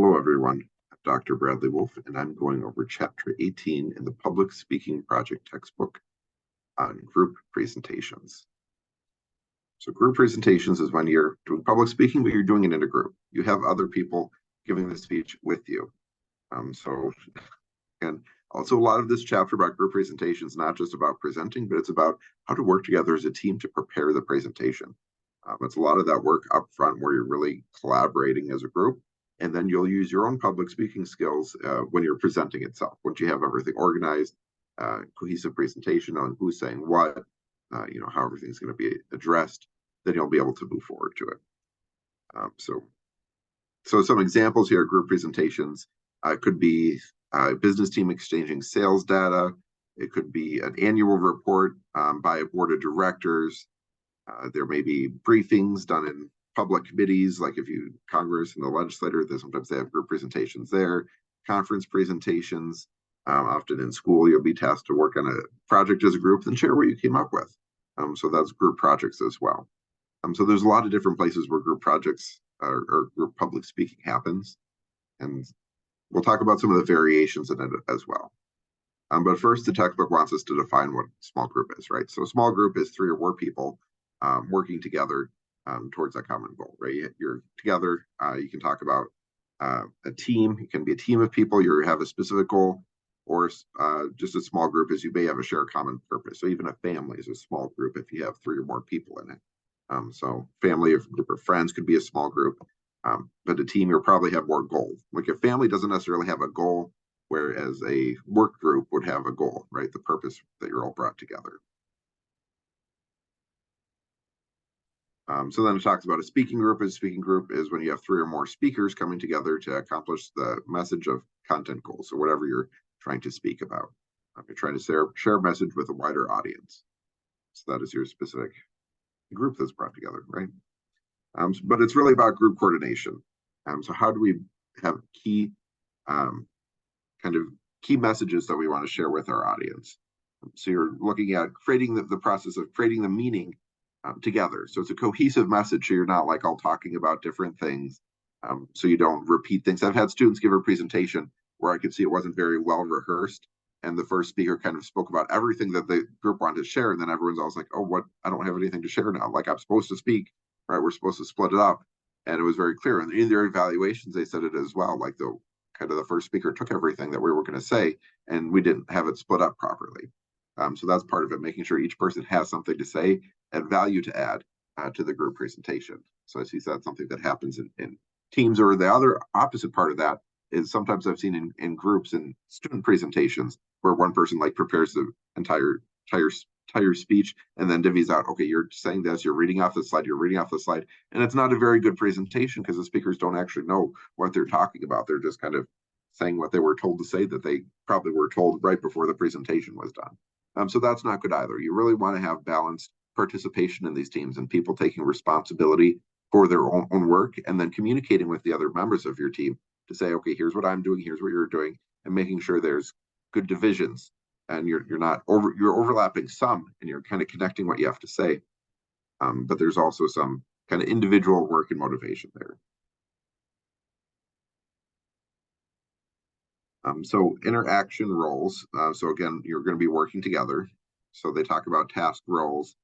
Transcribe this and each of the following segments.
Hello, everyone. I'm Dr. Bradley Wolfe, and I'm going over Chapter 18 in the Public Speaking Project textbook on group presentations. So group presentations is when you're doing public speaking, but you're doing it in a group. You have other people giving the speech with you. And also a lot of this chapter about group presentations, not just about presenting, but it's about how to work together as a team to prepare the presentation. It's a lot of that work up front where you're really collaborating as a group. And then you'll use your own public speaking skills when you're presenting itself. Once you have everything organized, cohesive presentation on who's saying what, how everything's going to be addressed, then you'll be able to move forward to it. So some examples here, group presentations could be a business team exchanging sales data. It could be an annual report by a board of directors. There may be briefings done in public committees, like if you Congress and the legislature, sometimes they have group presentations there. Conference presentations, often in school, you'll be tasked to work on a project as a group and share what you came up with. So that's group projects as well. So there's a lot of different places where group projects or group public speaking happens. And we'll talk about some of the variations in it as well. But first, the textbook wants us to define what small group is, right? So a small group is 3 or more people working together towards a common goal, right? You're together. You can talk about a team. It can be a team of people. You have a specific goal, or just a small group as you may have a shared common purpose. So even a family is a small group if you have 3 or more people in it. So family or group of friends could be a small group, but a team you'll probably have more goals. Like a family doesn't necessarily have a goal, whereas a work group would have a goal, right? The purpose that you're all brought together. So then it talks about a speaking group. A speaking group is when you have 3 or more speakers coming together to accomplish the message of content goals, or whatever you're trying to speak about. You're trying to share a message with a wider audience. So that is your specific group that's brought together, right? But it's really about group coordination. So how do we have key messages that we want to share with our audience? So you're looking at creating the process of creating the meaning together. So it's a cohesive message. So you're not like all talking about different things. So you don't repeat things. I've had students give a presentation where I could see it wasn't very well rehearsed. And the first speaker kind of spoke about everything that the group wanted to share. And then everyone's always like, oh, what? I don't have anything to share now. Like I'm supposed to speak, right? We're supposed to split it up. And it was very clear. And in their evaluations, they said it as well. Like the first speaker took everything that we were going to say, and we didn't have it split up properly. So that's part of it, making sure each person has something to say and value to add to the group presentation. So I see that's something that happens in teams, or the other opposite part of that is sometimes I've seen in groups and student presentations where one person like prepares the entire speech and then divvies out, okay, you're saying this, you're reading off the slide, and it's not a very good presentation because the speakers don't actually know what they're talking about. They're just kind of saying what they were told to say that they probably were told right before the presentation was done. So that's not good either. You really want to have balanced participation in these teams and people taking responsibility for their own work, and then communicating with the other members of your team to say, okay, here's what I'm doing, here's what you're doing, and making sure there's good divisions and you're overlapping some, and you're kind of connecting what you have to say. But there's also some kind of individual work and motivation there. So interaction roles. So again, you're going to be working together. So they talk about task roles,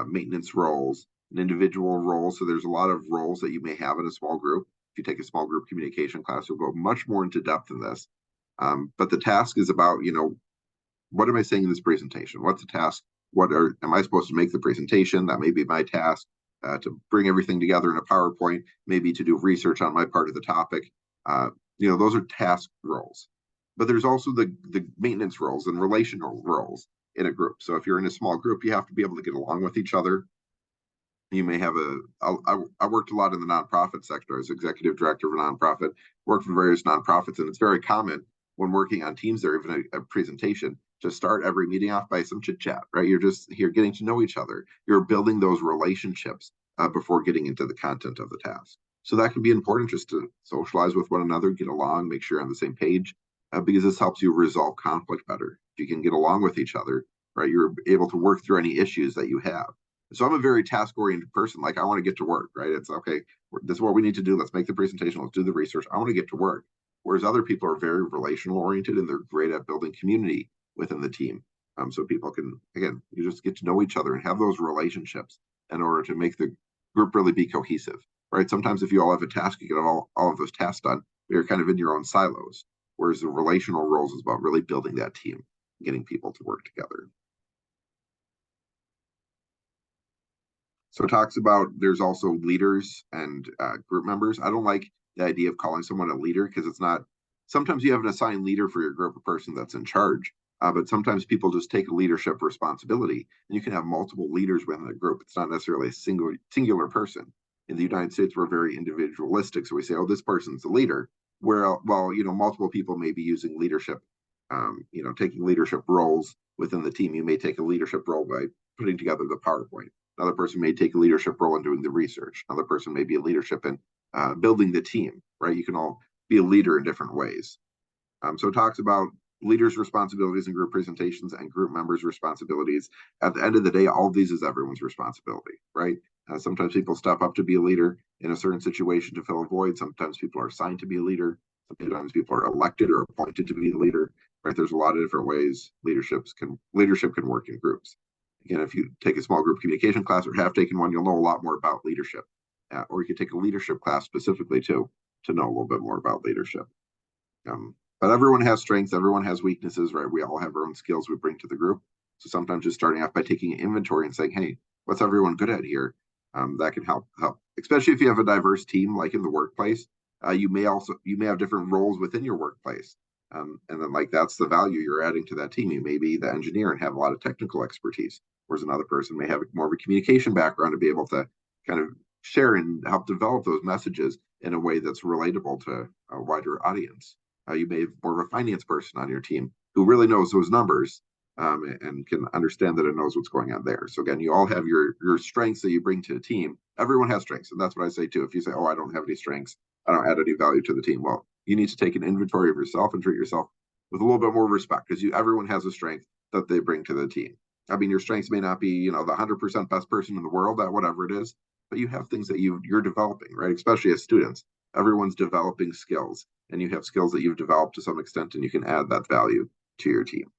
maintenance roles, and individual roles. So there's a lot of roles that you may have in a small group. If you take a small group communication class, you'll go much more into depth in this. But the task is about, what am I saying in this presentation? What's the task? Am I supposed to make the presentation? That may be my task, to bring everything together in a PowerPoint, maybe to do research on my part of the topic. Those are task roles. But there's also the maintenance roles and relational roles in a group. So if you're in a small group, you have to be able to get along with each other. You may have I worked a lot in the nonprofit sector as executive director of a nonprofit, worked for various nonprofits, and it's very common when working on teams or even a presentation to start every meeting off by some chit chat, right? You're just here getting to know each other. You're building those relationships before getting into the content of the task. So that can be important, just to socialize with one another, get along, make sure you're on the same page, because this helps you resolve conflict better. If you can get along with each other, right, you're able to work through any issues that you have. So I'm a very task oriented person. Like I want to get to work, right? It's okay. This is what we need to do. Let's make the presentation. Let's do the research. I want to get to work. Whereas other people are very relational oriented and they're great at building community within the team. So people can, again, you just get to know each other and have those relationships in order to make the group really be cohesive, right? Sometimes if you all have a task, you get all of those tasks done, but you're kind of in your own silos. Whereas the relational roles is about really building that team, getting people to work together. So it talks about there's also leaders and group members. I don't like the idea of calling someone a leader because it's not. Sometimes you have an assigned leader for your group, a person that's in charge, but sometimes people just take a leadership responsibility, and you can have multiple leaders within a group. It's not necessarily a singular person. In the United States, we're very individualistic, so we say, "Oh, this person's the leader." Where, well, multiple people may be using leadership, taking leadership roles within the team. You may take a leadership role by putting together the PowerPoint. Another person may take a leadership role in doing the research. Another person may be a leadership in building the team, right? You can all be a leader in different ways. So it talks about leaders' responsibilities in group presentations and group members' responsibilities. At the end of the day, all of these is everyone's responsibility, right? Sometimes people step up to be a leader in a certain situation to fill a void. Sometimes people are assigned to be a leader. Sometimes people are elected or appointed to be a leader, right? There's a lot of different ways leadership can work in groups. Again, if you take a small group communication class or have taken one, you'll know a lot more about leadership. Or you could take a leadership class specifically to know a little bit more about leadership. But everyone has strengths, everyone has weaknesses, right? We all have our own skills we bring to the group. So sometimes just starting off by taking an inventory and saying, hey, what's everyone good at here? That can help, especially if you have a diverse team, like in the workplace. You may have different roles within your workplace. And then like that's the value you're adding to that team. You may be the engineer and have a lot of technical expertise, whereas another person may have more of a communication background to be able to kind of share and help develop those messages in a way that's relatable to a wider audience. You may have more of a finance person on your team who really knows those numbers, and can understand that it knows what's going on there. So again, you all have your strengths that you bring to the team. Everyone has strengths, and that's what I say too. If you say, "Oh, I don't have any strengths, I don't add any value to the team," well, you need to take an inventory of yourself and treat yourself with a little bit more respect because everyone has a strength that they bring to the team. I mean, your strengths may not be the 100% best person in the world at whatever it is, but you have things that you're developing, right? Especially as students, everyone's developing skills, and you have skills that you've developed to some extent, and you can add that value to your team.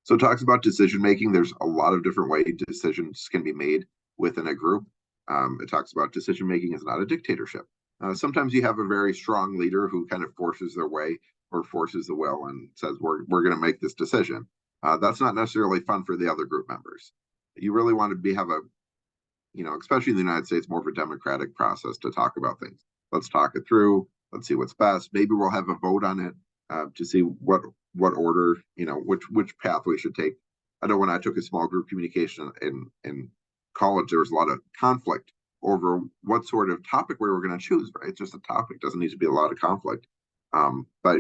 So it talks about decision making. There's a lot of different ways decisions can be made within a group. It talks about decision making is not a dictatorship. Sometimes you have a very strong leader who kind of forces their way or forces the will and says, we're going to make this decision. That's not necessarily fun for the other group members. You really want to have especially in the United States, more of a democratic process to talk about things. Let's talk it through. Let's see what's best. Maybe we'll have a vote on it to see what order, which path we should take. I know when I took a small group communication in college, there was a lot of conflict over what sort of topic we were going to choose. Right, it's just a topic; doesn't need to be a lot of conflict. But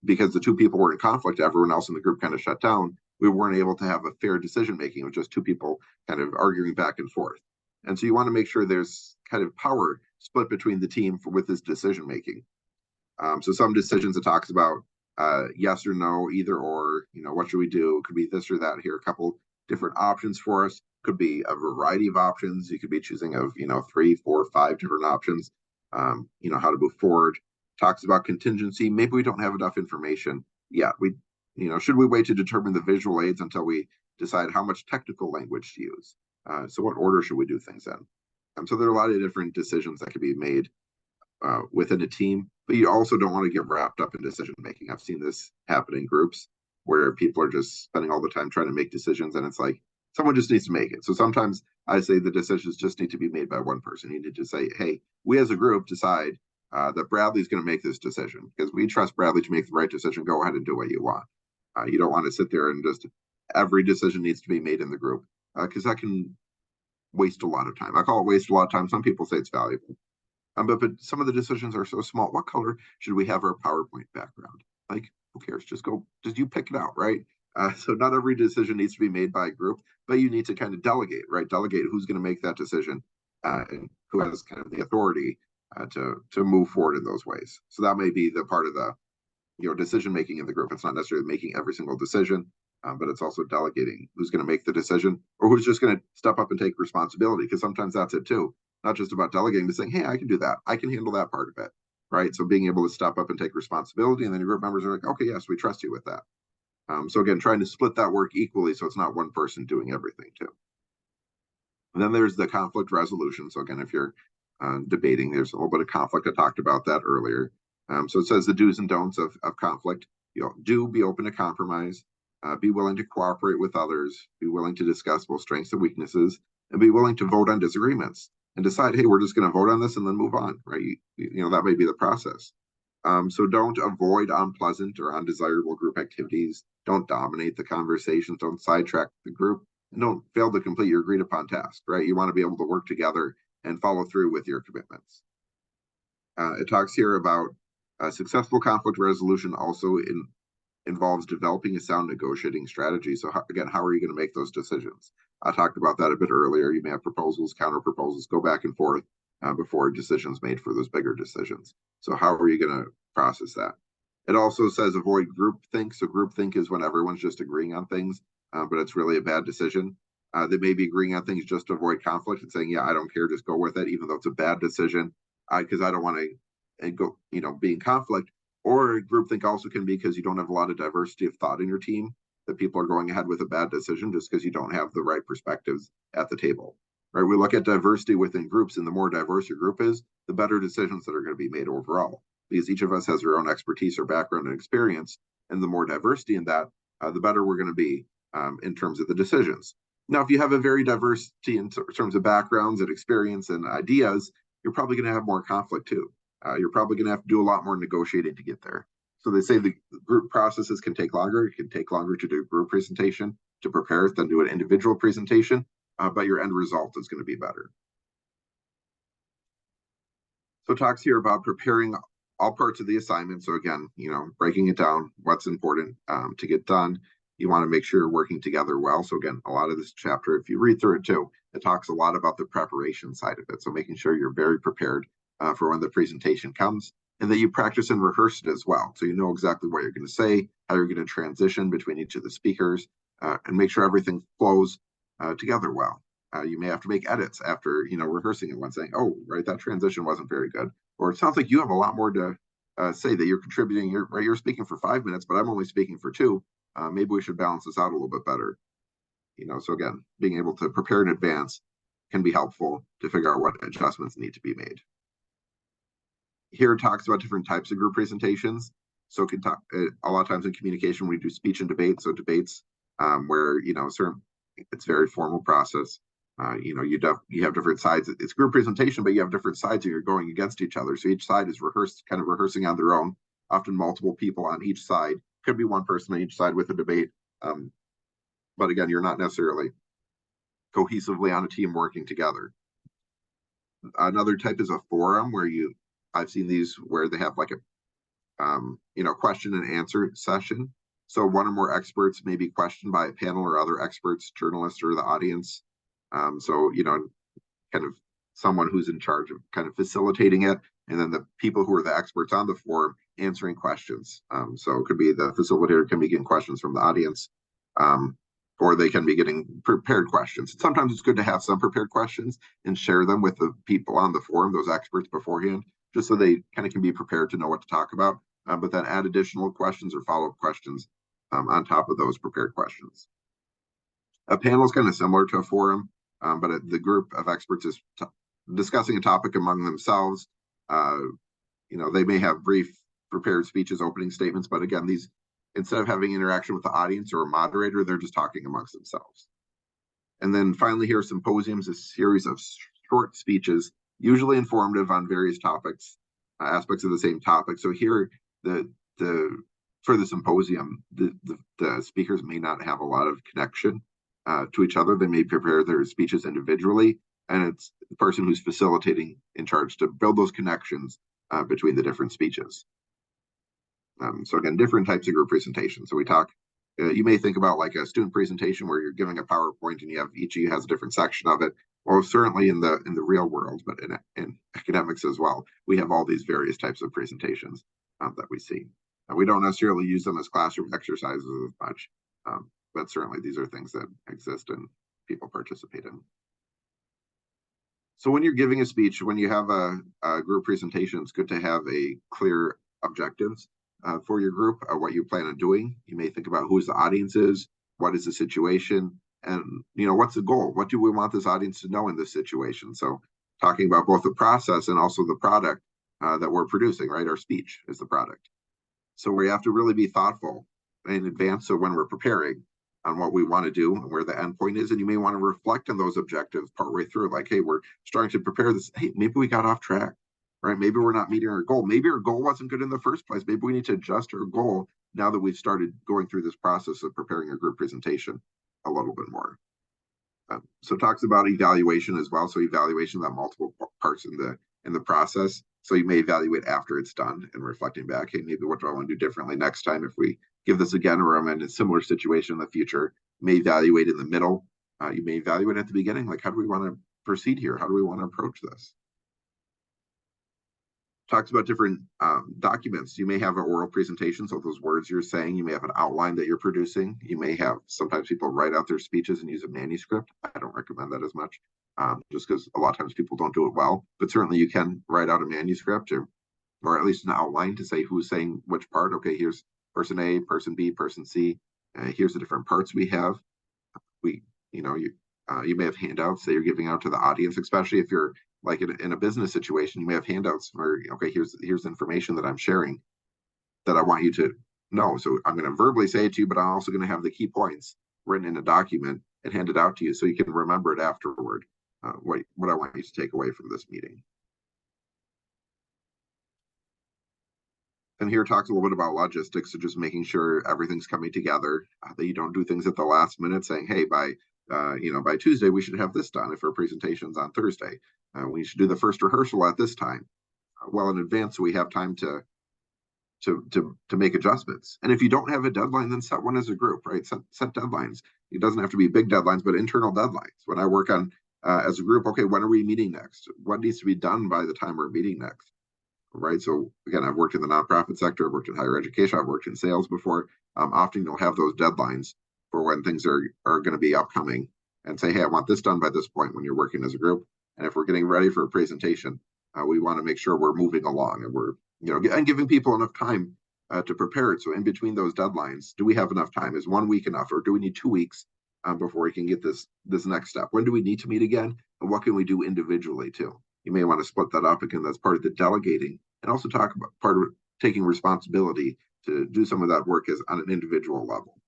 because the two people were in conflict, everyone else in the group kind of shut down. We weren't able to have a fair decision making. It was just two people kind of arguing back and forth. And so you want to make sure there's kind of power split between the team with this decision making. So some decisions it talks about yes or no, either or, what should we do? It could be this or that. Here, a couple different options for us. Could be a variety of options. You could be choosing of, 3, 4, 5 different options. How to move forward. Talks about contingency. Maybe we don't have enough information yet. Should we wait to determine the visual aids until we decide how much technical language to use? So what order should we do things in? So there are a lot of different decisions that can be made within a team, but you also don't want to get wrapped up in decision making. I've seen this happen in groups where people are just spending all the time trying to make decisions, and it's like someone just needs to make it. So sometimes I say the decisions just need to be made by one person. You need to say, hey, we as a group decide that Bradley's going to make this decision because we trust Bradley to make the right decision. Go ahead and do what you want. You don't want to sit there and just every decision needs to be made in the group because that can waste a lot of time. I call it waste a lot of time. Some people say it's valuable. But some of the decisions are so small. What color should we have our PowerPoint background? Like, who cares? Just you pick it out, right? So not every decision needs to be made by a group, but you need to kind of delegate, right? Delegate who's going to make that decision and who has kind of the authority to move forward in those ways. So that may be the part of the decision making in the group. It's not necessarily making every single decision, but it's also delegating who's going to make the decision or who's just going to step up and take responsibility. Because sometimes that's it too. Not just about delegating, but saying, hey, I can do that. I can handle that part of it. Right. So being able to step up and take responsibility, and then your group members are like, okay, yes, we trust you with that. So again, trying to split that work equally so it's not one person doing everything too. And then there's the conflict resolution. So again, if you're debating, there's a little bit of conflict. I talked about that earlier. So it says the do's and don'ts of conflict. Do be open to compromise, be willing to cooperate with others, be willing to discuss both strengths and weaknesses, and be willing to vote on disagreements and decide, hey, we're just going to vote on this and then move on, right? That may be the process. So don't avoid unpleasant or undesirable group activities. Don't dominate the conversations. Don't sidetrack the group. And don't fail to complete your agreed upon task, right? You want to be able to work together and follow through with your commitments. It talks here about successful conflict resolution also involves developing a sound negotiating strategy. So again, how are you going to make those decisions? I talked about that a bit earlier. You may have proposals, counter proposals, go back and forth before decisions made for those bigger decisions. So how are you going to process that? It also says avoid groupthink. So groupthink is when everyone's just agreeing on things, but it's really a bad decision. They may be agreeing on things just to avoid conflict and saying, yeah, I don't care, just go with it, even though it's a bad decision, because I don't want to go, be in conflict. Or groupthink also can be because you don't have a lot of diversity of thought in your team, that people are going ahead with a bad decision just because you don't have the right perspectives at the table. Right? We look at diversity within groups, and the more diverse your group is, the better decisions that are going to be made overall. Because each of us has our own expertise or background and experience, and the more diversity in that, the better we're going to be in terms of the decisions. Now, if you have a very diversity in terms of backgrounds and experience and ideas, you're probably going to have more conflict too. You're probably going to have to do a lot more negotiating to get there. So they say the group processes can take longer. It can take longer to do a group presentation to prepare it than do an individual presentation, but your end result is going to be better. So it talks here about preparing all parts of the assignment. So again, breaking it down, what's important to get done. You want to make sure you're working together well. So again, a lot of this chapter, if you read through it too, it talks a lot about the preparation side of it. So making sure you're very prepared for when the presentation comes, and that you practice and rehearse it as well. So you know exactly what you're going to say, how you're going to transition between each of the speakers, and make sure everything flows together well. You may have to make edits after rehearsing it, when saying, oh, right, that transition wasn't very good. Or it sounds like you have a lot more to say, that you're contributing. You're speaking for 5 minutes, but I'm only speaking for 2. Maybe we should balance this out a little bit better. So again, being able to prepare in advance can be helpful to figure out what adjustments need to be made. Here it talks about different types of group presentations. So can talk a lot of times in communication, we do speech and debate. So debates where it's very formal process. You have different sides. It's group presentation, but you have different sides, and you're going against each other. So each side is rehearsing on their own. Often multiple people on each side. Could be one person on each side with a debate. But again, you're not necessarily cohesively on a team working together. Another type is a forum where I've seen these where they have like a question and answer session. So one or more experts may be questioned by a panel or other experts, journalists, or the audience. So kind of someone who's in charge of kind of facilitating it, and then the people who are the experts on the forum answering questions. So it could be the facilitator can be getting questions from the audience, or they can be getting prepared questions. Sometimes it's good to have some prepared questions and share them with the people on the forum, those experts beforehand, just so they kind of can be prepared to know what to talk about, but then add additional questions or follow-up questions on top of those prepared questions. A panel is kind of similar to a forum, but the group of experts is discussing a topic among themselves. They may have brief prepared speeches, opening statements, but again, these, instead of having interaction with the audience or a moderator, they're just talking amongst themselves. And then finally here, symposiums, a series of short speeches, usually informative on various topics, aspects of the same topic. So here, for the symposium, the speakers may not have a lot of connection to each other. They may prepare their speeches individually, and it's the person who's facilitating in charge to build those connections between the different speeches. So again, different types of group presentations. So we talk, you may think about like a student presentation where you're giving a PowerPoint and each of you has a different section of it. Or certainly in the real world, but in academics as well, we have all these various types of presentations that we see. We don't necessarily use them as classroom exercises as much, but certainly these are things that exist and people participate in. So when you're giving a speech, when you have a group presentation, it's good to have a clear objectives for your group, what you plan on doing. You may think about who the audience is, what is the situation, and what's the goal? What do we want this audience to know in this situation? So talking about both the process and also the product that we're producing, right? Our speech is the product. So we have to really be thoughtful in advance. So when we're preparing on what we want to do and where the end point is, and you may want to reflect on those objectives partway through, like, hey, we're starting to prepare this. Hey, maybe we got off track, right? Maybe we're not meeting our goal. Maybe our goal wasn't good in the first place. Maybe we need to adjust our goal now that we've started going through this process of preparing a group presentation a little bit more. So it talks about evaluation as well. So evaluation that multiple parts in the process. So you may evaluate after it's done and reflecting back, hey, maybe what do I want to do differently next time if we give this again, or I'm in a similar situation in the future. You may evaluate in the middle. You may evaluate at the beginning, like, how do we want to proceed here? How do we want to approach this? Talks about different documents. You may have an oral presentation, so those words you're saying, you may have an outline that you're producing. You may have, sometimes people write out their speeches and use a manuscript. I don't recommend that as much, just because a lot of times people don't do it well. But certainly you can write out a manuscript or at least an outline to say who's saying which part. Okay, here's person A, person B, person C. Here's the different parts we have. You may have handouts that you're giving out to the audience, especially if you're like in a business situation. You may have handouts where, okay, here's information that I'm sharing that I want you to know. So I'm going to verbally say it to you, but I'm also going to have the key points written in a document and hand it out to you so you can remember it afterward. What I want you to take away from this meeting. And here talks a little bit about logistics, so just making sure everything's coming together, that you don't do things at the last minute saying, hey, by Tuesday, we should have this done. If our presentation's on Thursday, we should do the first rehearsal at this time. Well in advance, so we have time to make adjustments. And if you don't have a deadline, then set one as a group, right? Set deadlines. It doesn't have to be big deadlines, but internal deadlines. When I work on as a group, okay, when are we meeting next? What needs to be done by the time we're meeting next? Right. So again, I've worked in the nonprofit sector, I've worked in higher education, I've worked in sales before. Often you'll have those deadlines for when things are going to be upcoming, and say, hey, I want this done by this point when you're working as a group. And if we're getting ready for a presentation, we want to make sure we're moving along and we're, and giving people enough time to prepare it. So in between those deadlines, do we have enough time? Is 1 week enough, or do we need 2 weeks before we can get this next step? When do we need to meet again? And what can we do individually too? You may want to split that up again. That's part of the delegating, and also talk about part of taking responsibility to do some of that work as on an individual level.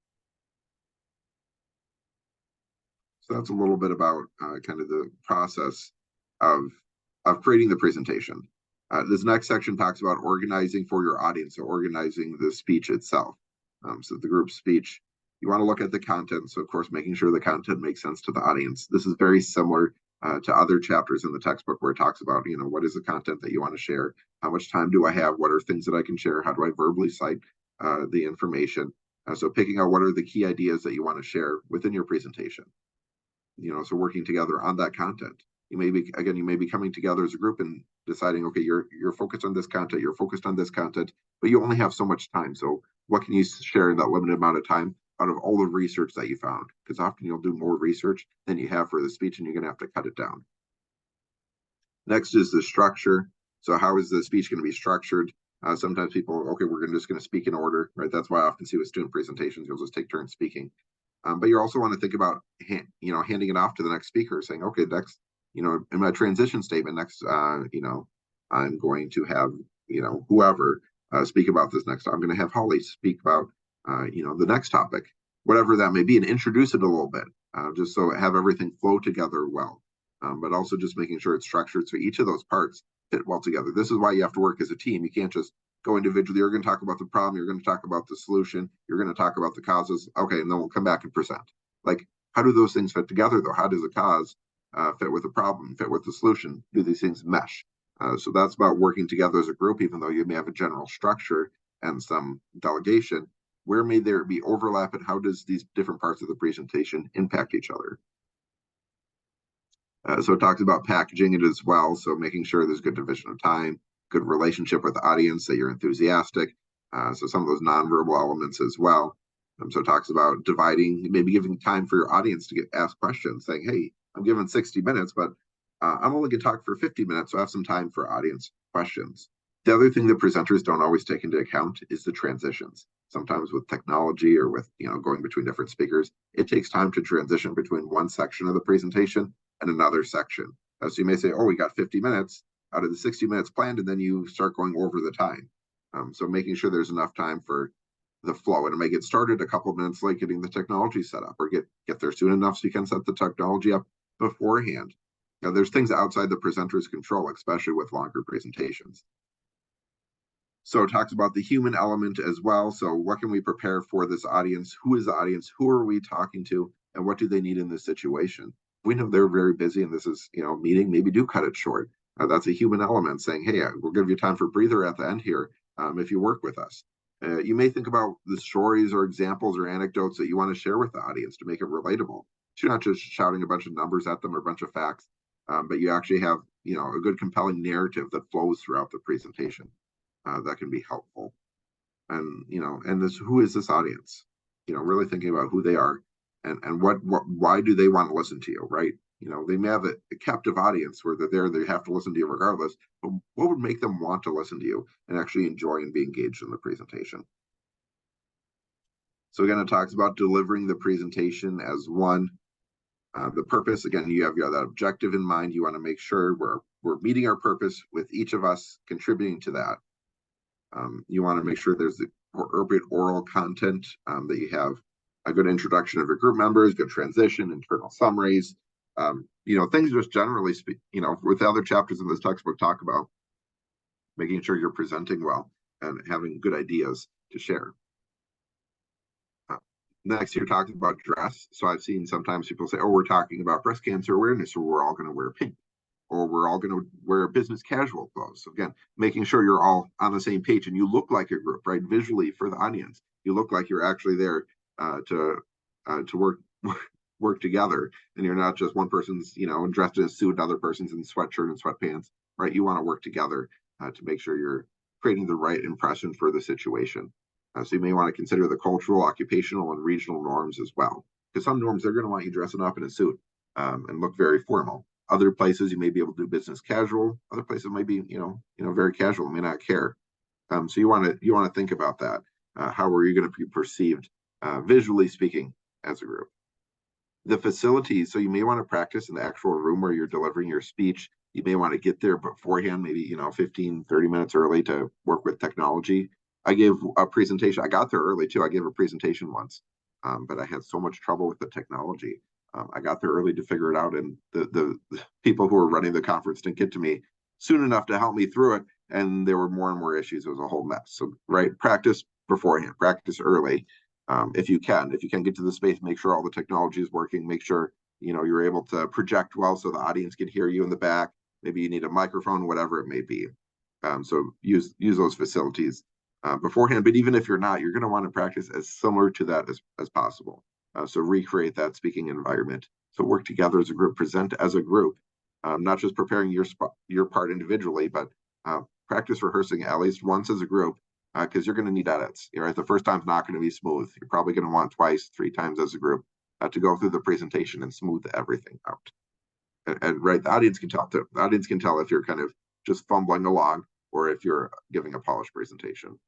So that's a little bit about kind of the process of creating the presentation. This next section talks about organizing for your audience, so organizing the speech itself. So the group speech, you want to look at the content. So of course, making sure the content makes sense to the audience. This is very similar to other chapters in the textbook where it talks about, what is the content that you want to share? How much time do I have? What are things that I can share? How do I verbally cite the information? So picking out what are the key ideas that you want to share within your presentation. So working together on that content. You may be coming together as a group and deciding, okay, you're focused on this content, you're focused on this content, but you only have so much time. So what can you share in that limited amount of time out of all the research that you found? Because often you'll do more research than you have for the speech, and you're going to have to cut it down. Next is the structure. So how is the speech going to be structured? Sometimes people, okay, we're just going to speak in order, right? That's why I often see with student presentations, you'll just take turns speaking. But you also want to think about, handing it off to the next speaker, saying, okay, next, in my transition statement, next, I'm going to have, whoever speak about this next. I'm going to have Holly speak about, the next topic, whatever that may be, and introduce it a little bit, just so have everything flow together well. But also just making sure it's structured so each of those parts fit well together. This is why you have to work as a team. You can't just go individually. You're going to talk about the problem, you're going to talk about the solution, you're going to talk about the causes. Okay, and then we'll come back and present. Like, how do those things fit together though? How does the cause fit with the problem, fit with the solution? Do these things mesh? So that's about working together as a group, even though you may have a general structure and some delegation. Where may there be overlap, and how does these different parts of the presentation impact each other? So it talks about packaging it as well. So making sure there's good division of time, good relationship with the audience, that you're enthusiastic. So some of those nonverbal elements as well. So it talks about dividing, maybe giving time for your audience to get ask questions, saying, "Hey, I'm given 60 minutes, but I'm only going to talk for 50 minutes, so I have some time for audience questions." The other thing that presenters don't always take into account is the transitions. Sometimes with technology or with going between different speakers, it takes time to transition between one section of the presentation and another section. So you may say, "Oh, we got 50 minutes out of the 60 minutes planned," and then you start going over the time. So making sure there's enough time for the flow, and it may get started a couple of minutes late getting the technology set up, or get there soon enough so you can set the technology up beforehand. There's things outside the presenter's control, especially with longer presentations. So it talks about the human element as well. So what can we prepare for this audience? Who is the audience? Who are we talking to? And what do they need in this situation? We know they're very busy and this is, meeting, maybe do cut it short. That's a human element saying, "Hey, we'll give you time for breather at the end here if you work with us." You may think about the stories or examples or anecdotes that you want to share with the audience to make it relatable. So you're not just shouting a bunch of numbers at them or a bunch of facts, but you actually have, a good compelling narrative that flows throughout the presentation that can be helpful. And and this, who is this audience? Really thinking about who they are and what why do they want to listen to you, right? They may have a captive audience where they're there, they have to listen to you regardless, but what would make them want to listen to you and actually enjoy and be engaged in the presentation? So again, it talks about delivering the presentation as one. The purpose, again, you have that objective in mind. You want to make sure we're meeting our purpose with each of us contributing to that. You want to make sure there's the appropriate oral content, that you have a good introduction of your group members, good transition, internal summaries, things just generally speak, with the other chapters in this textbook talk about making sure you're presenting well and having good ideas to share. Next, you're talking about dress. So I've seen sometimes people say, "Oh, we're talking about breast cancer awareness, or we're all going to wear pink, or we're all going to wear business casual clothes." So again, making sure you're all on the same page and you look like a group, right? Visually for the audience, you look like you're actually there to work together, and you're not just one person's dressed in a suit, another person's in sweatshirt and sweatpants, right? You want to work together to make sure you're creating the right impression for the situation. So you may want to consider the cultural, occupational, and regional norms as well, because some norms they're going to want you dressing up in a suit and look very formal. Other places you may be able to do business casual. Other places might be very casual, may not care. So you want to think about that. How are you going to be perceived visually speaking as a group? The facilities, so you may want to practice in the actual room where you're delivering your speech. You may want to get there beforehand, maybe 15, 30 minutes early to work with technology. I gave a presentation. I got there early too. I gave a presentation once, but I had so much trouble with the technology. I got there early to figure it out, and the people who were running the conference didn't get to me soon enough to help me through it, and there were more and more issues. It was a whole mess. So, right, practice beforehand, practice early. If you can get to the space, make sure all the technology is working. Make sure you're able to project well so the audience can hear you in the back. Maybe you need a microphone, whatever it may be. So use those facilities beforehand. But even if you're not, you're going to want to practice as similar to that as possible. So recreate that speaking environment. So work together as a group, present as a group, not just preparing your part individually, but practice rehearsing at least once as a group, because you're going to need edits. Right, the first time's not going to be smooth. You're probably going to want twice, 3 times as a group to go through the presentation and smooth everything out. And right, the audience can tell. The audience can tell if you're kind of just fumbling along or if you're giving a polished presentation.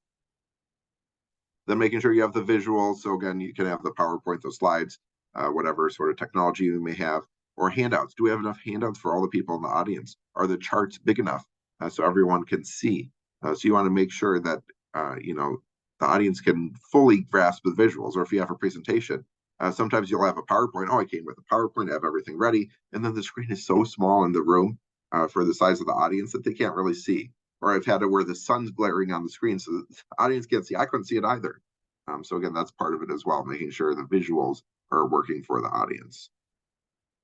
Then making sure you have the visuals. So again, you can have the PowerPoint, those slides, whatever sort of technology you may have, or handouts. Do we have enough handouts for all the people in the audience? Are the charts big enough so everyone can see? So you want to make sure that the audience can fully grasp the visuals. Or if you have a presentation, sometimes you'll have a PowerPoint. Oh, I came with a PowerPoint, I have everything ready, and then the screen is so small in the room for the size of the audience that they can't really see. Or I've had it where the sun's glaring on the screen so the audience can't see. I couldn't see it either. So again, that's part of it as well, making sure the visuals are working for the audience.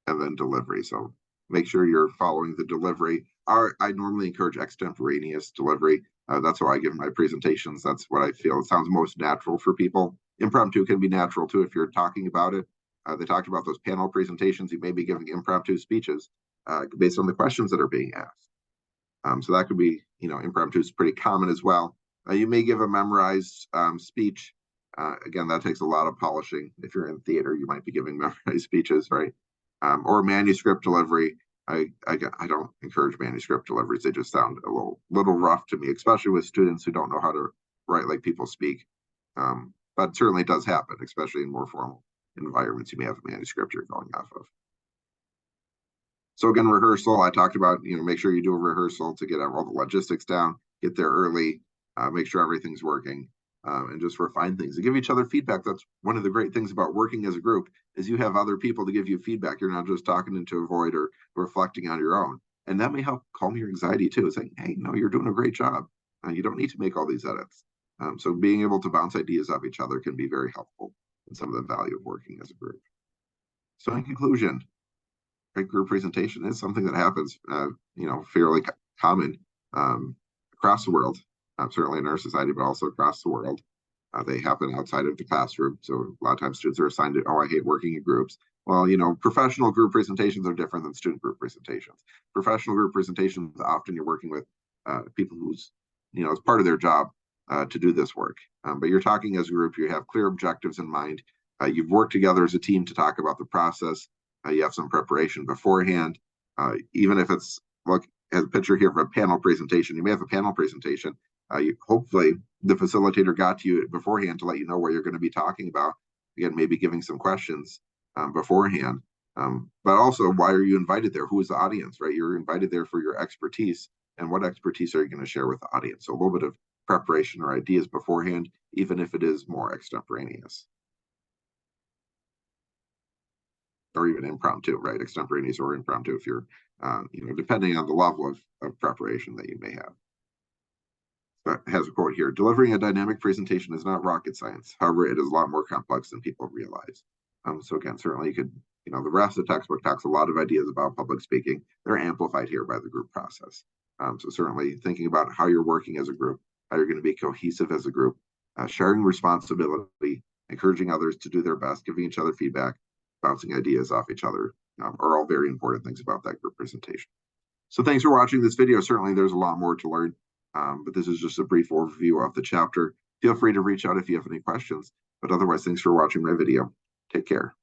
And then delivery. So make sure you're following the delivery. I normally encourage extemporaneous delivery. That's how I give my presentations. That's what I feel it sounds most natural for people. Impromptu can be natural too if you're talking about it. They talked about those panel presentations. You may be giving impromptu speeches based on the questions that are being asked. So that could be, impromptu is pretty common as well. You may give a memorized speech Again, that takes a lot of polishing. If you're in theater, you might be giving memorized speeches, right? Or manuscript delivery. I don't encourage manuscript deliveries. They just sound a little rough to me, especially with students who don't know how to write like people speak. But certainly it does happen, especially in more formal environments. You may have a manuscript you're going off of. So again, rehearsal, I talked about, make sure you do a rehearsal to get all the logistics down, get there early, make sure everything's working, and just refine things and give each other feedback. That's one of the great things about working as a group is you have other people to give you feedback. You're not just talking into a void or reflecting on your own. And that may help calm your anxiety too, saying, hey, no, you're doing a great job. You don't need to make all these edits. So being able to bounce ideas off each other can be very helpful in some of the value of working as a group. So in conclusion, a group presentation is something that happens, fairly common across the world, certainly in our society, but also across the world. They happen outside of the classroom. So a lot of times students are assigned to, I hate working in groups. Well, professional group presentations are different than student group presentations. Professional group presentations, often you're working with people who's, it's part of their job to do this work. But you're talking as a group, you have clear objectives in mind. You've worked together as a team to talk about the process. You have some preparation beforehand. Even if it's, look at a picture here of a panel presentation, you may have a panel presentation. Hopefully the facilitator got to you beforehand to let you know what you're going to be talking about. Again, maybe giving some questions beforehand. But also, why are you invited there? Who is the audience, right? You're invited there for your expertise. And what expertise are you going to share with the audience? So a little bit of preparation or ideas beforehand, even if it is more extemporaneous. Or even impromptu, right? Extemporaneous or impromptu, if you're, depending on the level of preparation that you may have. But has a quote here: delivering a dynamic presentation is not rocket science. However, it is a lot more complex than people realize. So again, certainly you could, the rest of the textbook talks a lot of ideas about public speaking. They're amplified here by the group process. So certainly thinking about how you're working as a group, how you're going to be cohesive as a group, sharing responsibility, encouraging others to do their best, giving each other feedback, bouncing ideas off each other, are all very important things about that group presentation. So thanks for watching this video. Certainly there's a lot more to learn, but this is just a brief overview of the chapter. Feel free to reach out if you have any questions, but otherwise, thanks for watching my video. Take care.